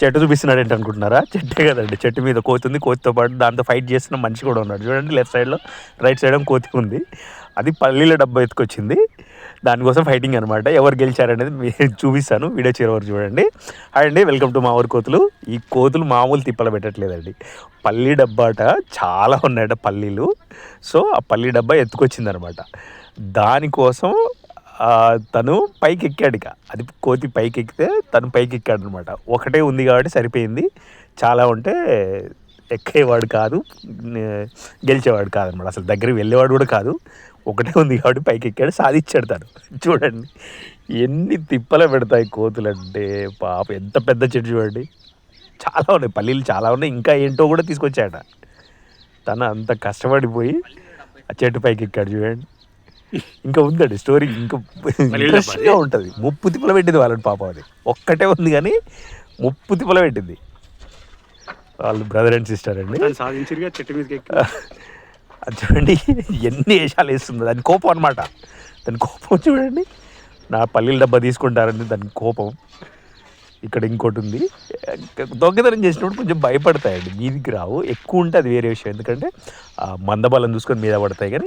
చెట్టు చూపిస్తున్నాడు ఏంటి అనుకుంటున్నారా? చెట్టే కదండి. చెట్టు మీద కోతి ఉంది. కోతితో పాటు దాంతో ఫైట్ చేస్తున్న మనిషి కూడా ఉన్నాడు. చూడండి లెఫ్ట్ సైడ్లో, రైట్ సైడ్ కోతి ఉంది. అది పల్లీల డబ్బా ఎత్తుకొచ్చింది. దానికోసం ఫైటింగ్ అనమాట. ఎవరు గెలిచారనేది మీరు చూపిస్తాను. వీడియో చివరి వరకు చూడండి. హాయ్ అండి, వెల్కమ్ టు మా ఊరి కోతులు. ఈ కోతులు మామూలు తిప్పలు పెట్టట్లేదండి. పల్లీ డబ్బాట చాలా ఉన్నాయట పల్లీలు. సో ఆ పల్లీ డబ్బా ఎత్తుకొచ్చింది అనమాట. దానికోసం తను పైకి ఎక్కాడు. ఇక అది కోతి పైకి ఎక్కితే తను పైకి ఎక్కాడు అనమాట. ఒకటే ఉంది కాబట్టి సరిపోయింది. చాలా ఉంటే ఎక్కేవాడు కాదు, గెలిచేవాడు కాదనమాట. అసలు దగ్గరికి వెళ్ళేవాడు కూడా కాదు. ఒకటే ఉంది కాబట్టి పైకి ఎక్కాడు, సాధించాడు తను. చూడండి ఎన్ని తిప్పలు పెడతాయి కోతులు అంటే. పాప ఎంత పెద్ద చెట్టు చూడండి. చాలా ఉన్నాయి పల్లీలు, చాలా ఉన్నాయి. ఇంకా ఏంటో కూడా తీసుకొచ్చాడ. తను అంత కష్టపడిపోయి ఆ చెట్టు పైకి ఎక్కాడు చూడండి. ఇంకా ఉందండి స్టోరీ, ఇంకా ఇంట్రెస్టింగ్గా ఉంటుంది. ముప్పు తిప్పలు పెట్టింది వాళ్ళని పాపం. అది ఒక్కటే ఉంది కానీ ముప్పు తిప్పలు పెట్టింది. వాళ్ళు బ్రదర్ అండ్ సిస్టర్ అండి. అది చూడండి ఎన్ని వేషాలు వేస్తుంది. దాని కోపం అనమాట. దాని కోపం చూడండి. నా పల్లీల డబ్బా తీసుకుంటారని దాని కోపం. ఇక్కడ ఇంకోటి ఉంది. దొంగతనం చేసినప్పుడు కొంచెం భయపడతాయండి, మీదికి రావు. ఎక్కువ ఉంటే అది వేరే విషయం, ఎందుకంటే మందబలం చూసుకొని మీద పడతాయి. కానీ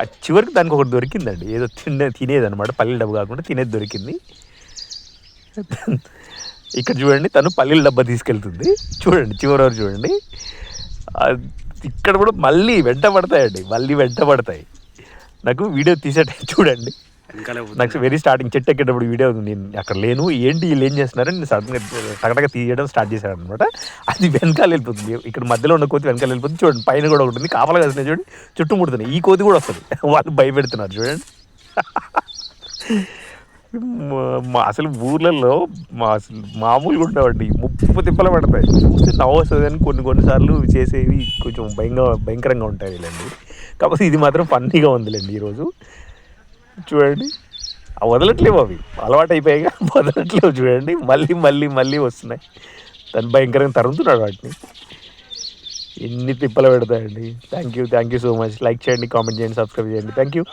ఆ చివరికి దానికి ఒకటి దొరికిందండి, ఏదో తినేది అనమాట. పల్లీల డబ్బా కాకుండా తినేది దొరికింది. ఇక్కడ చూడండి తను పల్లీల డబ్బా తీసుకెళ్తుంది. చూడండి చివరి వరకు చూడండి. ఇక్కడ కూడా మళ్ళీ వెంట పడతాయండి, మళ్ళీ వెంట పడతాయి. నాకు వీడియో తీసేట చూడండి. నాకు వెరీ స్టార్టింగ్ చెట్టు ఎక్కేటప్పుడు వీడియో ఉంది, నేను అక్కడ లేను. ఏంటి వీళ్ళు ఏం చేస్తున్నారని నేను సడన్గా టగటగా తీయడం స్టార్ట్ చేశాను అనమాట. అది వెనకాల వెళ్ళిపోతుంది. ఇక్కడ మధ్యలో ఉన్న కోతి వెనకాల వెళ్ళిపోతుంది. చూడండి పైన కూడా ఒకటి ఉంది, కాపలా కలిసిన చూడండి, చుట్టుముడుతున్నాయి. ఈ కోతి కూడా వస్తుంది. వాళ్ళు భయపెడుతున్నారు చూడండి. అసలు ఊర్లలో అసలు మామూలుగా ఉండవండి, ముప్పు తిప్పలు పడతాయి. చూస్తే నవ్వు వస్తుంది కానీ కొన్నిసార్లు చేసేవి కొంచెం భయంకరంగా ఉంటాయి వీళ్ళండి. కాకపోతే ఇది మాత్రం ఫన్నీగా ఉందిలేండి ఈరోజు. చూడండి వదలట్లేవు, అవి అలవాటు అయిపోయాయిగా వదలట్లేవు. చూడండి మళ్ళీ మళ్ళీ మళ్ళీ వస్తున్నాయి. తను భయంకరంగా తరుగుతున్నాడు వాటిని. ఎన్ని తిప్పలు పెడతాయండి. Thank you so much. Like చేయండి, కామెంట్ చేయండి, సబ్స్క్రైబ్ చేయండి. Thank you.